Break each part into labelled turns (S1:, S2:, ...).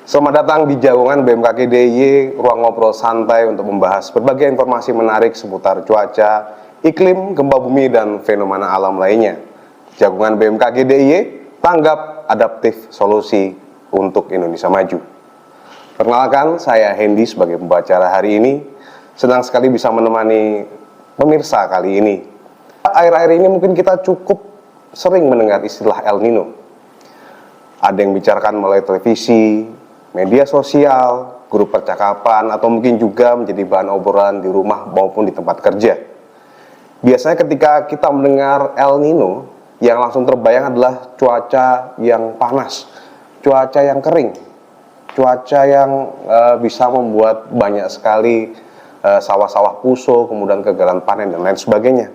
S1: Selamat datang di Jagongan BMKG DIY, ruang ngobrol santai untuk membahas berbagai informasi menarik seputar cuaca, iklim, gempa bumi, dan fenomena alam lainnya. Jagongan BMKG DIY, tanggap, adaptif, solusi untuk Indonesia maju. Perkenalkan, saya Hendy sebagai pembicara hari ini. Senang sekali bisa menemani pemirsa kali ini. Akhir-akhir ini mungkin kita cukup sering mendengar istilah El Nino. Ada yang bicarakan melalui televisi, media sosial, grup percakapan, atau mungkin juga menjadi bahan obrolan di rumah maupun di tempat kerja. Biasanya ketika kita mendengar El Nino, yang langsung terbayang adalah cuaca yang panas, cuaca yang kering, cuaca yang bisa membuat banyak sekali sawah-sawah puso, kemudian kegagalan panen, dan lain sebagainya.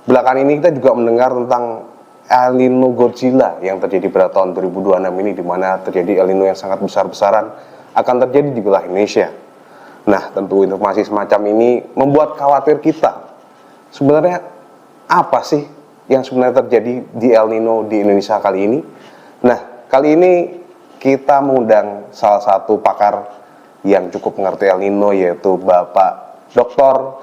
S1: Belakangan ini kita juga mendengar tentang El Nino Godzilla yang terjadi pada tahun 2026 ini, di mana terjadi El Nino yang sangat besar-besaran akan terjadi di wilayah Indonesia. Nah, tentu informasi semacam ini membuat khawatir kita. Sebenarnya apa sih yang sebenarnya terjadi di El Nino di Indonesia kali ini? Nah, kali ini kita mengundang salah satu pakar yang cukup mengerti El Nino, yaitu Bapak Dr.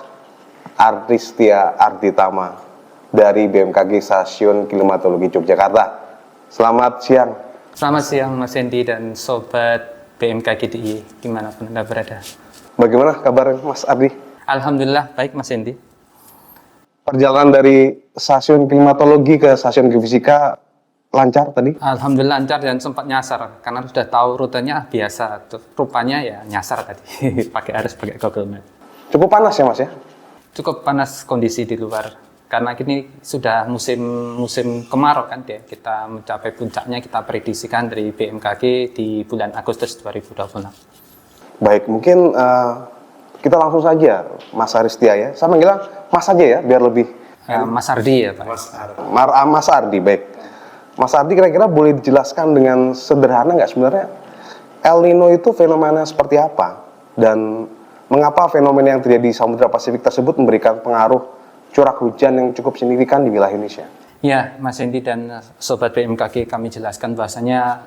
S1: Artistia Arditama dari BMKG Stasiun Klimatologi Yogyakarta. Selamat siang.
S2: Selamat siang Mas Hendy dan Sobat BMKG DIY, dimanapun Anda berada.
S1: Bagaimana kabar Mas Ardi?
S2: Alhamdulillah baik Mas Hendy.
S1: Perjalanan dari Stasiun Klimatologi ke Stasiun Geofisika lancar tadi?
S2: Alhamdulillah lancar dan sempat nyasar, karena sudah tahu rutenya biasa. Rupanya ya nyasar tadi, harus pakai Google Map.
S1: Cukup panas ya Mas ya?
S2: Cukup panas kondisi di luar. Karena kini sudah musim kemarau kan ya, kita mencapai puncaknya, kita prediksikan dari BMKG di bulan Agustus 2026.
S1: Baik, mungkin kita langsung saja Mas Aristia ya. Saya manggilnya Mas saja ya, biar lebih
S2: Mas Ardi ya Pak.
S1: Mas Ardi, baik. Mas Ardi, kira-kira boleh dijelaskan dengan sederhana nggak sebenarnya El Nino itu fenomena seperti apa? Dan mengapa fenomena yang terjadi di Samudra Pasifik tersebut memberikan pengaruh curah hujan yang cukup signifikan di wilayah Indonesia?
S2: Ya, Mas Hendy dan Sobat BMKG, kami jelaskan bahwasanya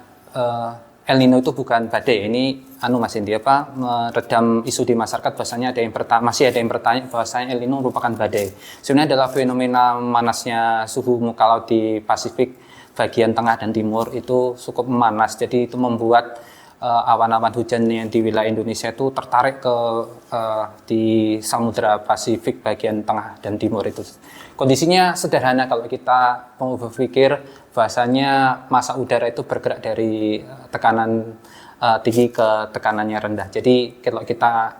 S2: El Nino itu bukan badai. Ini Mas Hendy, meredam isu di masyarakat bahwasanya masih ada yang bertanya bahwasanya El Nino merupakan badai. Sebenarnya adalah fenomena manasnya suhu muka laut di Pasifik bagian tengah dan timur itu cukup memanas. Jadi itu membuat awan-awan hujan yang di wilayah Indonesia itu tertarik ke di Samudra Pasifik bagian tengah dan timur itu. Kondisinya sederhana kalau kita mau berpikir bahasanya massa udara itu bergerak dari tekanan tinggi ke tekanannya rendah. Jadi kalau kita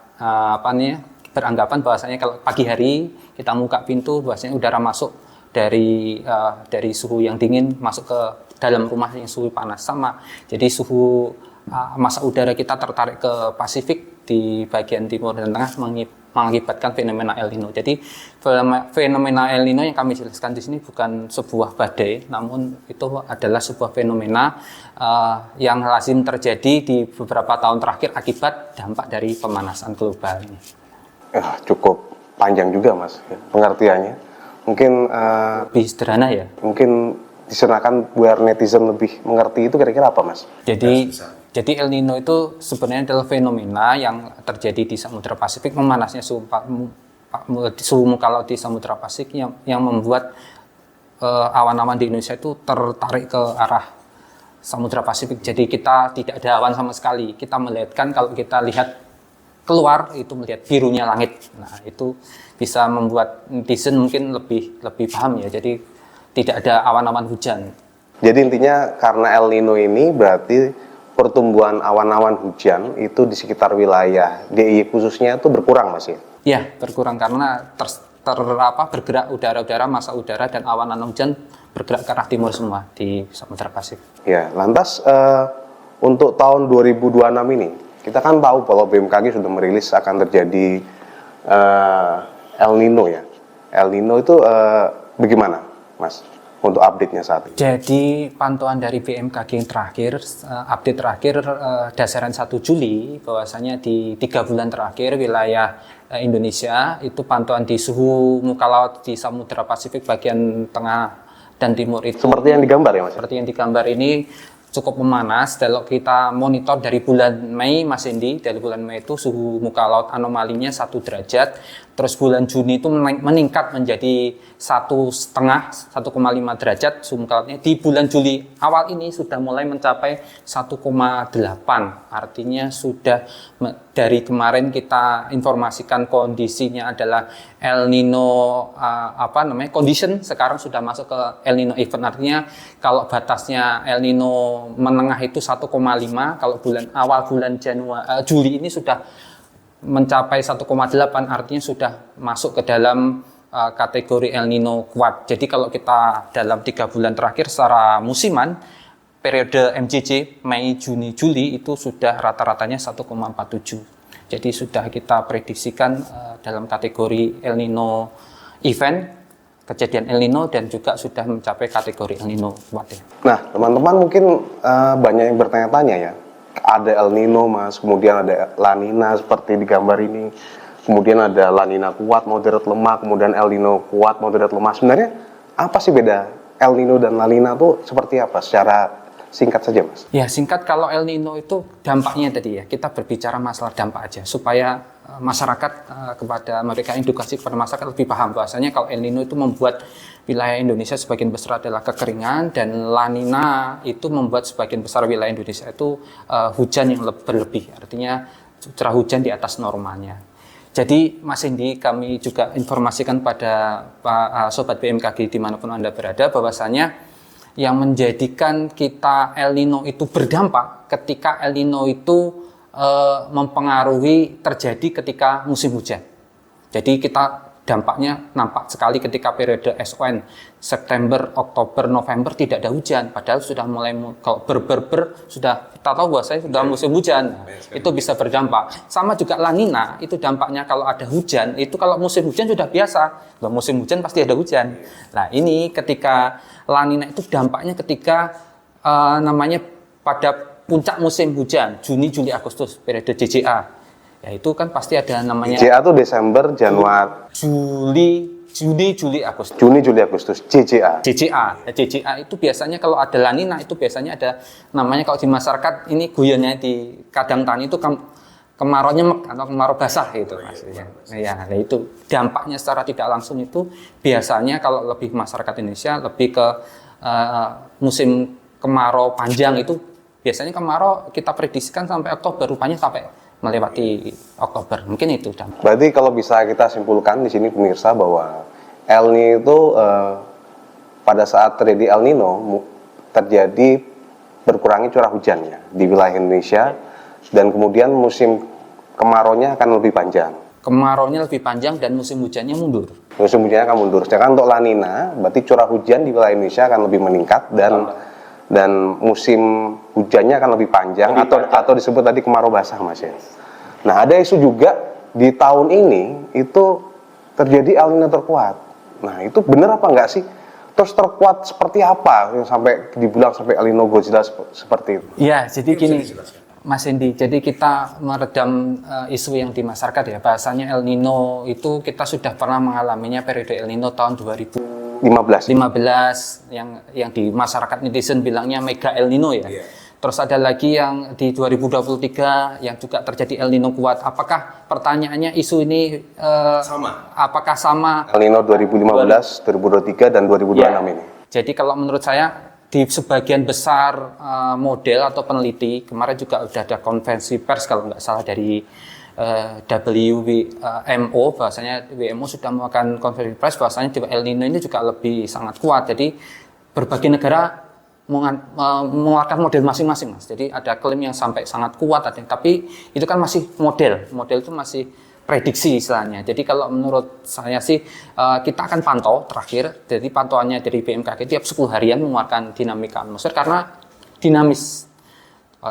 S2: beranggapan bahwasanya kalau pagi hari kita buka pintu, bahwasanya udara masuk dari suhu yang dingin masuk ke dalam rumah yang suhu panas sama. Jadi suhu massa udara kita tertarik ke Pasifik di bagian timur dan tengah mengakibatkan fenomena El Nino. Jadi fenomena El Nino yang kami jelaskan di sini bukan sebuah badai, namun itu adalah sebuah fenomena yang lazim terjadi di beberapa tahun terakhir akibat dampak dari pemanasan global ini.
S1: Cukup panjang juga Mas pengertiannya. Mungkin
S2: lebih sederhana ya.
S1: Mungkin diserahkan biar netizen lebih mengerti itu kira-kira apa Mas?
S2: Jadi El Nino itu sebenarnya adalah fenomena yang terjadi di Samudra Pasifik, memanasnya suhu muka laut di Samudra Pasifik yang membuat awan-awan di Indonesia itu tertarik ke arah Samudra Pasifik. Jadi kita tidak ada awan sama sekali. Kita melihatkan, kalau kita lihat keluar itu melihat birunya langit. Nah, itu bisa membuat netizen mungkin lebih paham ya. Jadi tidak ada awan-awan hujan.
S1: Jadi intinya karena El Nino ini berarti pertumbuhan awan-awan hujan itu di sekitar wilayah DIY khususnya itu berkurang Mas ya?
S2: Ya, berkurang karena bergerak udara-udara, massa udara dan awan-awan hujan bergerak ke arah timur semua di Samudra Pasifik. Ya,
S1: lantas untuk tahun 2026 ini, kita kan tahu kalau BMKG sudah merilis akan terjadi El Nino ya. El Nino itu bagaimana Mas? Untuk update-nya saat ini.
S2: Jadi pantauan dari BMKG yang terakhir, update terakhir dasaran 1 Juli, bahwasanya di 3 bulan terakhir wilayah Indonesia itu pantauan di suhu muka laut di Samudra Pasifik bagian tengah dan timur itu.
S1: Seperti yang digambar ya Mas?
S2: Seperti yang digambar ini cukup memanas. Kalau kita monitor dari bulan Mei, Mas Indi, dari bulan Mei itu suhu muka laut anomalinya 1 derajat. Terus bulan Juni itu meningkat menjadi 1,5 derajat suhu muka lautnya. Di bulan Juli awal ini sudah mulai mencapai 1,8. Artinya sudah dari kemarin kita informasikan kondisinya adalah El Nino condition, sekarang sudah masuk ke El Nino event. Artinya kalau batasnya El Nino menengah itu 1,5, kalau awal bulan Juli ini sudah mencapai 1,8, artinya sudah masuk ke dalam kategori El Nino kuat. Jadi kalau kita dalam 3 bulan terakhir secara musiman, periode MJJ Mei, Juni, Juli itu sudah rata-ratanya 1,47. Jadi sudah kita prediksikan dalam kategori El Nino event, kejadian El Nino, dan juga sudah mencapai kategori El Nino kuat ya.
S1: Nah, teman-teman mungkin banyak yang bertanya-tanya ya. Ada El Nino, Mas, kemudian ada La Nina seperti di gambar ini. Kemudian ada La Nina kuat, moderat lemah, kemudian El Nino kuat, moderat lemah. Sebenarnya apa sih beda El Nino dan La Nina itu seperti apa? Secara singkat saja, Mas.
S2: Ya, singkat, kalau El Nino itu dampaknya tadi ya, kita berbicara masalah dampak aja supaya masyarakat kepada mereka, edukasi kepada masyarakat lebih paham bahwasanya kalau El Nino itu membuat wilayah Indonesia sebagian besar adalah kekeringan, dan La Nina itu membuat sebagian besar wilayah Indonesia itu hujan yang berlebih, artinya curah hujan di atas normalnya. Jadi Mas Indi, kami juga informasikan pada Sobat BMKG dimanapun Anda berada bahwasanya yang menjadikan kita El Nino itu berdampak ketika El Nino itu mempengaruhi terjadi ketika musim hujan. Jadi kita dampaknya nampak sekali ketika periode SON September, Oktober, November tidak ada hujan, padahal sudah mulai kalau sudah kita tahu bahwa saya sudah musim hujan, itu bisa berdampak. Sama juga La Nina, itu dampaknya kalau ada hujan, itu kalau musim hujan sudah biasa, kalau musim hujan pasti ada hujan. Nah ini ketika La Nina itu dampaknya ketika pada puncak musim hujan, Juni, Juli, Agustus, periode JJA. Ya itu kan pasti ada namanya
S1: JJA itu Desember, Januari,
S2: Juni, Juli, Agustus.
S1: Juni, Juli, Agustus, JJA.
S2: JJA itu biasanya kalau ada La Nina itu biasanya ada namanya, kalau di masyarakat ini guyonnya di kadang tani itu kemarau nyemek atau kemarau basah gitu maksudnya. Ya, itu dampaknya secara tidak langsung itu biasanya kalau lebih masyarakat Indonesia lebih ke musim kemarau panjang. Itu biasanya kemarau kita prediksikan sampai Oktober, rupanya sampai melewati Oktober. Mungkin itu dampak.
S1: Berarti kalau bisa kita simpulkan di sini pemirsa bahwa El Nino itu pada saat terjadi El Nino terjadi berkurangnya curah hujannya di wilayah Indonesia, dan kemudian musim kemaraunya akan lebih panjang.
S2: Kemaraunya lebih panjang dan musim hujannya mundur.
S1: Musim hujannya akan mundur. Sedangkan untuk La Nina, berarti curah hujan di wilayah Indonesia akan lebih meningkat dan musim hujannya akan lebih panjang, atau disebut tadi kemarau basah, Mas ya. Nah, ada isu juga di tahun ini itu terjadi El Nino terkuat. Nah, itu benar apa enggak sih? Terus terkuat seperti apa yang sampai dibilang sampai El Nino Godzilla seperti itu?
S2: Ya, jadi gini, Mas Indi, jadi kita meredam isu yang di masyarakat ya, bahasanya El Nino itu kita sudah pernah mengalaminya periode El Nino tahun 2015 yang di masyarakat netizen bilangnya mega El Nino ya. Terus ada lagi yang di 2023 yang juga terjadi El Nino kuat. Apakah pertanyaannya isu ini
S3: sama?
S2: Apakah sama?
S1: El Nino 2015, 2023 dan 2026 ini.
S2: Jadi kalau menurut saya di sebagian besar model atau peneliti, kemarin juga sudah ada konferensi pers kalau nggak salah dari WMO, bahwasanya WMO sudah melakukan konferensi pers bahwasanya El Nino ini juga lebih sangat kuat. Jadi berbagai negara mengeluarkan model masing-masing, Mas. Jadi ada klaim yang sampai sangat kuat, tapi itu kan masih model itu masih prediksi istilahnya. Jadi kalau menurut saya sih kita akan pantau terakhir. Jadi pantauannya dari BMKG tiap 10 harian mengeluarkan dinamika atmosfer karena dinamis.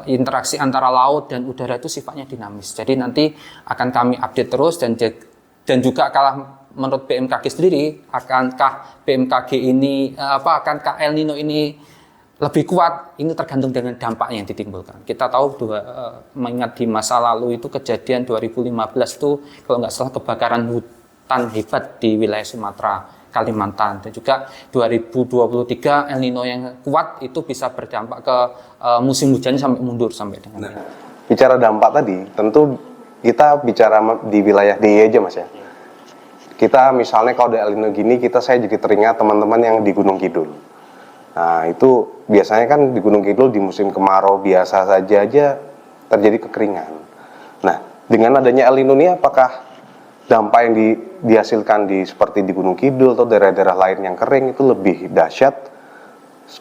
S2: Interaksi antara laut dan udara itu sifatnya dinamis. Jadi nanti akan kami update terus dan juga kalau menurut BMKG sendiri, akankah BMKG ini akankah El Nino ini lebih kuat, ini tergantung dengan dampak yang ditimbulkan. Kita tahu mengingat di masa lalu itu kejadian 2015 itu kalau nggak salah kebakaran hutan hebat di wilayah Sumatera. Kalimantan. Dan juga 2023 El Nino yang kuat itu bisa berdampak ke musim hujan sampai mundur sampai dengan ini.
S1: Bicara dampak tadi, tentu kita bicara di wilayah DIY aja Mas ya. Kita misalnya kalau ada El Nino gini, saya jadi teringat teman-teman yang di Gunung Kidul. Nah itu biasanya kan di Gunung Kidul di musim kemarau biasa saja aja terjadi kekeringan. Nah dengan adanya El Nino ini apakah dampak yang dihasilkan seperti di Gunung Kidul atau daerah-daerah lain yang kering itu lebih dahsyat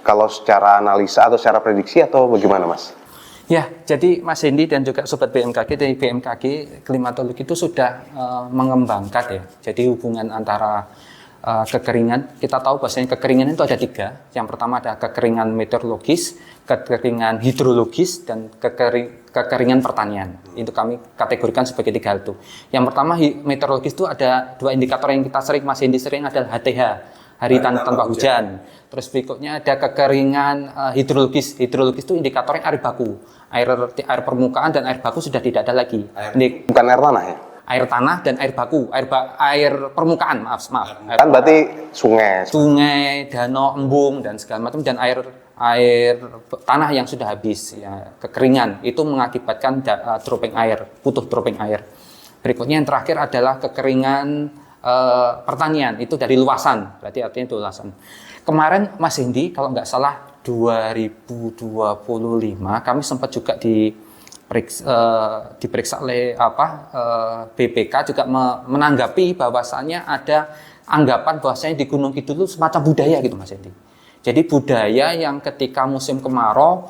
S1: kalau secara analisa atau secara prediksi atau bagaimana Mas?
S2: Ya, jadi Mas Hendy dan juga Sobat BMKG dari BMKG Klimatologi itu sudah mengembangkan ya. Jadi hubungan antara kekeringan, kita tahu bahwasanya kekeringan itu ada 3. Yang pertama ada kekeringan meteorologis, kekeringan hidrologis, dan kekeringan pertanian. Itu kami kategorikan sebagai 3 hal itu. Yang pertama meteorologis itu ada 2 indikator yang kita sering, Mas Hendy sering adalah HTH, hari tanpa hujan. Terus berikutnya ada kekeringan hidrologis. Hidrologis itu indikatornya air baku. Air permukaan dan air baku sudah tidak ada lagi.
S1: Bukan air tanah ya?
S2: Air tanah dan air baku, air permukaan, maaf.
S1: Kan berarti
S2: sungai, danau, embung dan segala macam, dan air tanah yang sudah habis, ya, kekeringan itu mengakibatkan dropping air, putus dropping air. Berikutnya yang terakhir adalah kekeringan pertanian, itu dari luasan, berarti artinya itu luasan. Kemarin Mas Hendy, kalau nggak salah 2025 kami sempat juga diperiksa oleh BPK juga menanggapi bahwasannya ada anggapan bahwasanya di Gunung Kidul itu semacam budaya gitu Mas Hendy. Jadi budaya yang ketika musim kemarau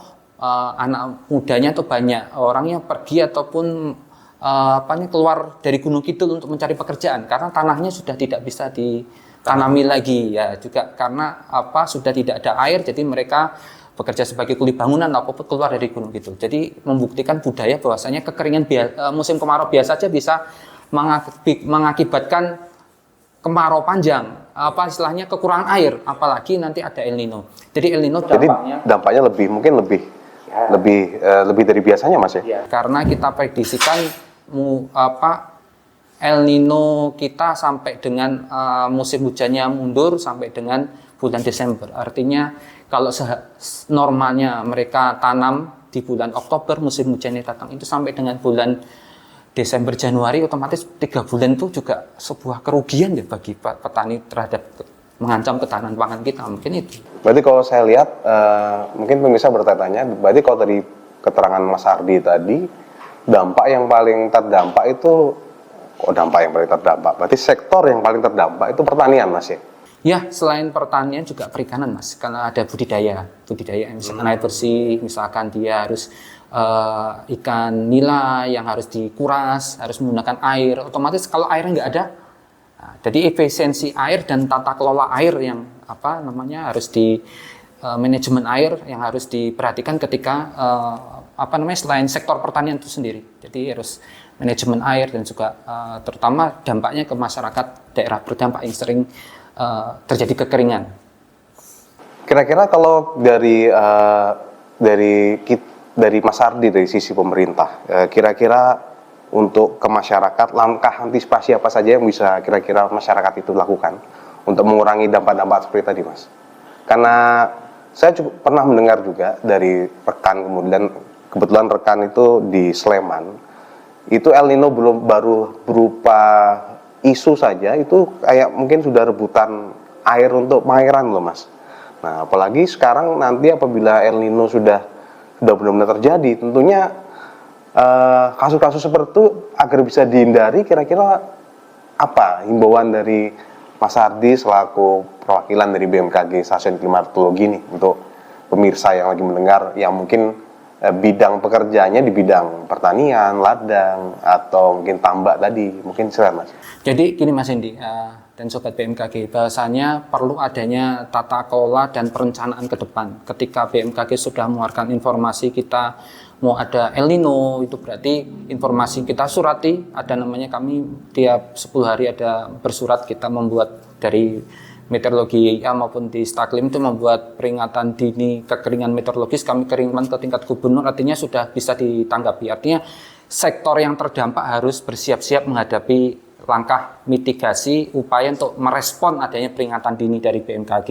S2: anak mudanya atau banyak orang yang pergi ataupun keluar dari Gunung Kidul untuk mencari pekerjaan karena tanahnya sudah tidak bisa ditanami lagi ya, juga karena sudah tidak ada air, jadi mereka bekerja sebagai kuli bangunan ataupun keluar dari Gunung Kidul. Jadi membuktikan budaya bahwasanya kekeringan musim kemarau biasa saja bisa mengakibatkan kemarau panjang, istilahnya kekurangan air, apalagi nanti ada El Nino. Jadi El Nino
S1: dampaknya lebih dari biasanya Mas ya?
S2: Karena kita prediksikan El Nino kita sampai dengan musim hujannya mundur sampai dengan bulan Desember. Artinya kalau normalnya mereka tanam di bulan Oktober, musim hujannya datang itu sampai dengan bulan Desember Januari, otomatis 3 bulan itu juga sebuah kerugian ya bagi petani terhadap mengancam ketahanan pangan kita, mungkin itu.
S1: Berarti kalau saya lihat, mungkin pemirsa bertanya, berarti kalau dari keterangan Mas Ardi tadi, dampak yang paling terdampak itu, berarti sektor yang paling terdampak itu pertanian Mas ya?
S2: Ya, selain pertanian juga perikanan Mas, karena ada budidaya misalkan air bersih, misalkan dia harus ikan nila yang harus dikuras, harus menggunakan air, otomatis kalau airnya nggak ada, jadi efisiensi air dan tata kelola air yang harus di manajemen air yang harus diperhatikan ketika selain sektor pertanian itu sendiri. Jadi harus manajemen air dan juga terutama dampaknya ke masyarakat daerah berdampak yang sering terjadi kekeringan.
S1: Kira-kira kalau dari Mas Ardi dari sisi pemerintah, kira-kira untuk ke masyarakat, langkah antisipasi apa saja yang bisa kira-kira masyarakat itu lakukan untuk mengurangi dampak-dampak seperti tadi Mas? Karena saya pernah mendengar juga dari rekan, kebetulan rekan itu di Sleman, itu El Nino baru berupa isu saja, itu kayak mungkin sudah rebutan air untuk pengairan loh Mas. Nah apalagi sekarang nanti apabila El Nino sudah benar-benar terjadi, tentunya kasus-kasus seperti itu agar bisa dihindari, kira-kira apa himbauan dari Mas Ardi selaku perwakilan dari BMKG Stasiun Klimatologi nih untuk pemirsa yang lagi mendengar yang mungkin bidang pekerjaannya di bidang pertanian, ladang, atau mungkin tambak tadi, mungkin silakan Mas.
S2: Jadi gini Mas Hendy dan Sobat BMKG, bahasanya perlu adanya tata kelola dan perencanaan ke depan. Ketika BMKG sudah mengeluarkan informasi kita mau ada El Nino, itu berarti informasi kita surati, ada namanya kami tiap 10 hari ada bersurat, kita membuat dari meteorologi maupun di Staklim itu membuat peringatan dini kekeringan meteorologis, kami kirimkan ke tingkat gubernur, artinya sudah bisa ditanggapi. Artinya sektor yang terdampak harus bersiap-siap menghadapi langkah mitigasi upaya untuk merespon adanya peringatan dini dari BMKG.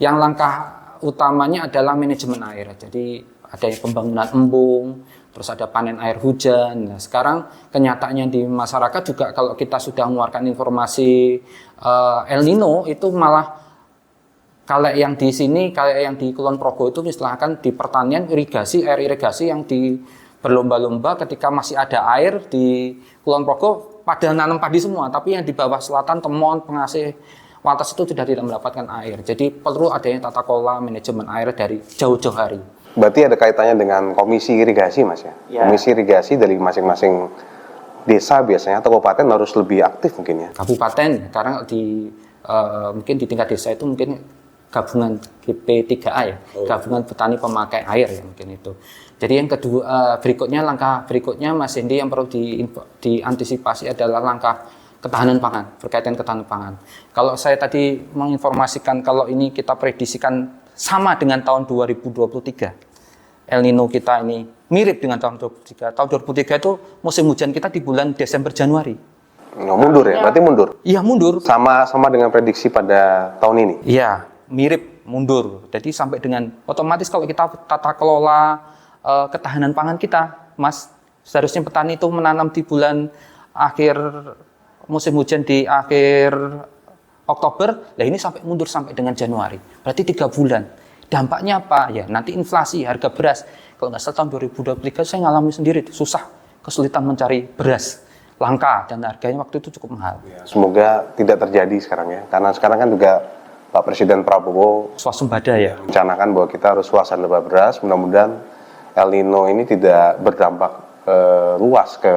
S2: Yang langkah utamanya adalah manajemen air. Jadi adanya pembangunan embung, terus ada panen air hujan. Nah, sekarang kenyataannya di masyarakat juga kalau kita sudah mengeluarkan informasi El Nino itu malah kalau yang di sini, kayak yang di Kulon Progo itu misalkan di pertanian irigasi, air irigasi yang di berlomba-lomba ketika masih ada air di Kulon Progo pada nanam padi semua, tapi yang di bawah selatan Temon, Pengasih, Wates itu sudah tidak mendapatkan air. Jadi perlu adanya tata kelola manajemen air dari jauh-jauh hari.
S1: Berarti ada kaitannya dengan komisi irigasi, Mas ya?
S2: Ya.
S1: Komisi irigasi dari masing-masing desa biasanya atau kabupaten harus lebih aktif mungkin ya?
S2: Kabupaten, karena di mungkin di tingkat desa itu mungkin gabungan GP3A ya, gabungan petani pemakai air ya mungkin itu. Jadi yang kedua langkah berikutnya Mas Hendy yang perlu diantisipasi adalah langkah ketahanan pangan, berkaitan ketahanan pangan. Kalau saya tadi menginformasikan kalau ini kita prediksikan sama dengan tahun 2023, El Nino kita ini mirip dengan tahun 2023. Tahun 2023 itu musim hujan kita di bulan Desember Januari.
S1: Nggak mundur ya? Berarti mundur?
S2: Iya mundur.
S1: Sama dengan prediksi pada tahun ini?
S2: Iya, mirip mundur. Jadi sampai dengan otomatis kalau kita tata kelola ketahanan pangan kita, Mas, seharusnya petani itu menanam di bulan akhir musim hujan di akhir Oktober, nah ini sampai mundur sampai dengan Januari. Berarti 3 bulan. Dampaknya apa? Ya nanti inflasi, harga beras. Kalau nggak salah tahun 2023 saya ngalami sendiri, susah, kesulitan mencari beras. Langka dan harganya waktu itu cukup mahal.
S1: Semoga tidak terjadi sekarang ya. Karena sekarang kan juga Pak Presiden Prabowo
S2: swasembada ya.
S1: rencanakan bahwa kita harus swasembada beras. Mudah-mudahan El Nino ini tidak berdampak luas ke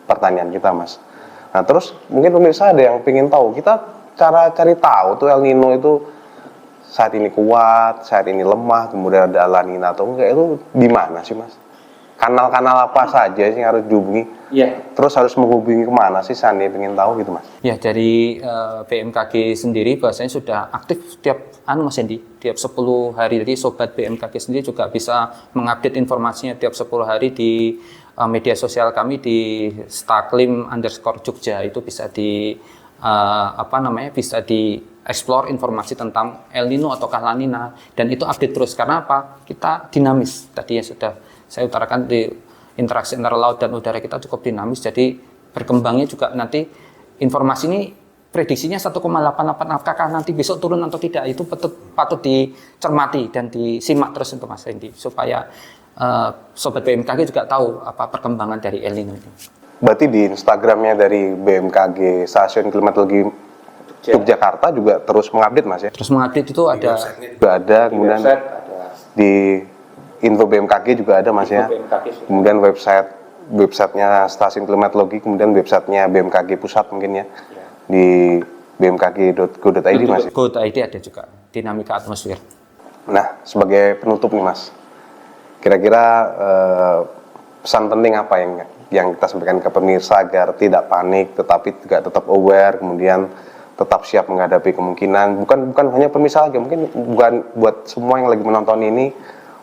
S1: pertanian kita, Mas. Nah, terus mungkin pemirsa ada yang ingin tahu, kita cara cari tahu tuh El Nino itu saat ini kuat, saat ini lemah, kemudian ada La Nina atau enggak, itu di mana sih, Mas? Kanal-kanal apa saja sih yang harus dihubungi?
S2: Iya.
S1: Terus harus menghubungi kemana sih Sandi pengen tahu gitu, Mas?
S2: Ya, dari BMKG sendiri bahasanya sudah aktif tiap Mas Hendy, tiap 10 hari. Jadi sobat BMKG sendiri juga bisa mengupdate informasinya tiap 10 hari di media sosial kami di @staklim_Jogja. Itu bisa di bisa di explore informasi tentang El Nino ataukah La Nina, dan itu update terus. Karena apa? Kita dinamis. Tadi yang sudah saya utarakan, di interaksi antara laut dan udara kita cukup dinamis, jadi berkembangnya juga nanti informasi ini prediksinya 1,88, apakah nanti besok turun atau tidak, itu patut dicermati dan disimak terus untuk Mas Hendy supaya sobat BMKG juga tahu apa perkembangan dari El Nino ini.
S1: Berarti di Instagramnya dari BMKG Stasiun Klimatologi Yogyakarta juga terus mengupdate, Mas ya?
S2: Terus mengupdate itu ada
S1: juga ada, kemudian di info BMKG juga ada, Mas ya. Kemudian websitenya Stasiun Klimatologi, kemudian websitenya BMKG Pusat mungkin ya. Di bmkg.go.id, Mas.
S2: Go.id ada juga, dinamika atmosfer.
S1: Nah, sebagai penutup nih, Mas, kira-kira pesan penting apa yang kita sampaikan ke pemirsa agar tidak panik, tetapi juga tetap aware, kemudian tetap siap menghadapi kemungkinan, bukan hanya pemirsa lagi, mungkin bukan buat semua yang lagi menonton ini,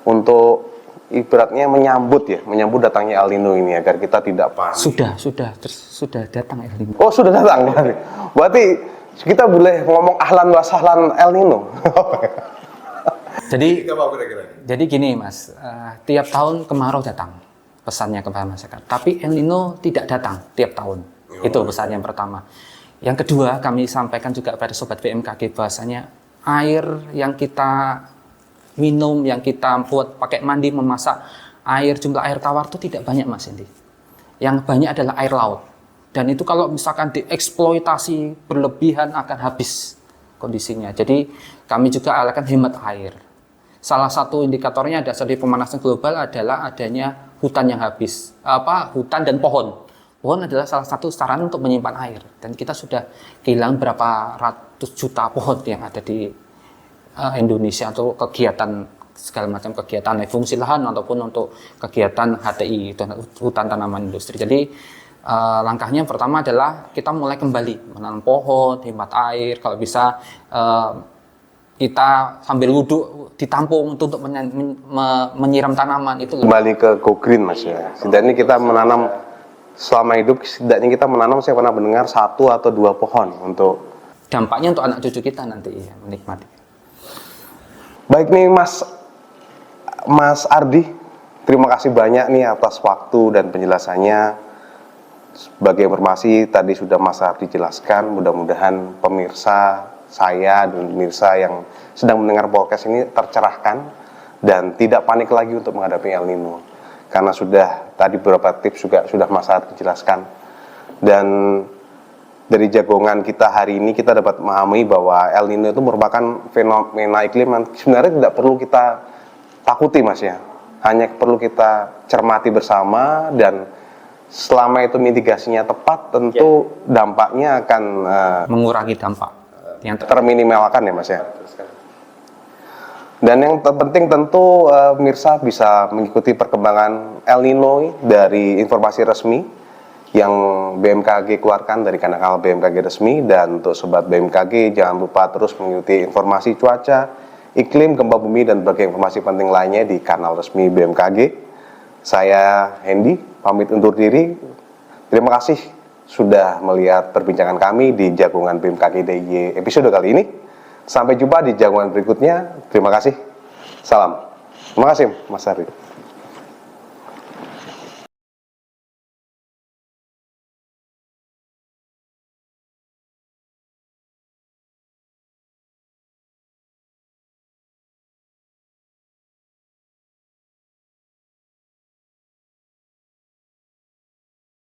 S1: untuk ibaratnya menyambut datangnya El Nino ini agar kita tidak panik.
S2: Sudah datang El Nino.
S1: Oh, sudah datang. Berarti kita boleh ngomong ahlan wa sahlan El Nino.
S2: Jadi gini, Mas, tiap tahun kemarau datang, pesannya kepada masyarakat. Tapi El Nino tidak datang tiap tahun. Itu pesan yang pertama. Yang kedua, kami sampaikan juga pada sobat BMKG bahasanya air yang kita minum, yang kita buat pakai mandi, memasak, jumlah air tawar itu tidak banyak, Mas Hendy. Yang banyak adalah air laut. Dan itu kalau misalkan dieksploitasi berlebihan akan habis kondisinya. Jadi kami juga akan hemat air. Salah satu indikatornya dari pemanasan global adalah adanya hutan yang habis. Hutan dan pohon. Pohon adalah salah satu sarana untuk menyimpan air. Dan kita sudah kehilangan berapa ratus juta pohon yang ada di Indonesia untuk kegiatan segala macam kegiatan fungsi lahan ataupun untuk kegiatan HTI, hutan tanaman industri. Jadi langkahnya yang pertama adalah kita mulai kembali menanam pohon, hemat air, kalau bisa kita sambil wudhu ditampung untuk menyiram tanaman itu.
S1: Kembali ke go green, Mas ya. Setidaknya kita menanam selama hidup setidaknya kita menanam, saya pernah mendengar 1 atau 2 pohon untuk
S2: Dampaknya untuk anak cucu kita nanti ya, menikmati.
S1: baik nih Mas Ardi, terima kasih banyak nih atas waktu dan penjelasannya. Sebagai informasi tadi sudah Mas Ardi jelaskan, mudah-mudahan pemirsa saya dan pemirsa yang sedang mendengar podcast ini tercerahkan dan tidak panik lagi untuk menghadapi El Nino. Karena sudah tadi beberapa tips juga sudah Mas Ardi jelaskan. Dan dari jagongan kita hari ini kita dapat memahami bahwa El Nino itu merupakan fenomena iklim yang sebenarnya tidak perlu kita takuti Mas ya. Hanya perlu kita cermati bersama, dan selama itu mitigasinya tepat tentu dampaknya akan
S2: Mengurangi dampak yang
S1: terminimalkan ya Mas ya. Dan yang terpenting tentu pemirsa bisa mengikuti perkembangan El Nino dari informasi resmi yang BMKG keluarkan dari kanal BMKG resmi. Dan untuk sobat BMKG jangan lupa terus mengikuti informasi cuaca, iklim, gempa bumi dan berbagai informasi penting lainnya di kanal resmi BMKG. Saya Hendy pamit undur diri. Terima kasih sudah melihat perbincangan kami di Jagongan BMKG DIY episode kali ini. Sampai jumpa di jagongan berikutnya. Terima kasih. Salam. Terima kasih Mas Arif.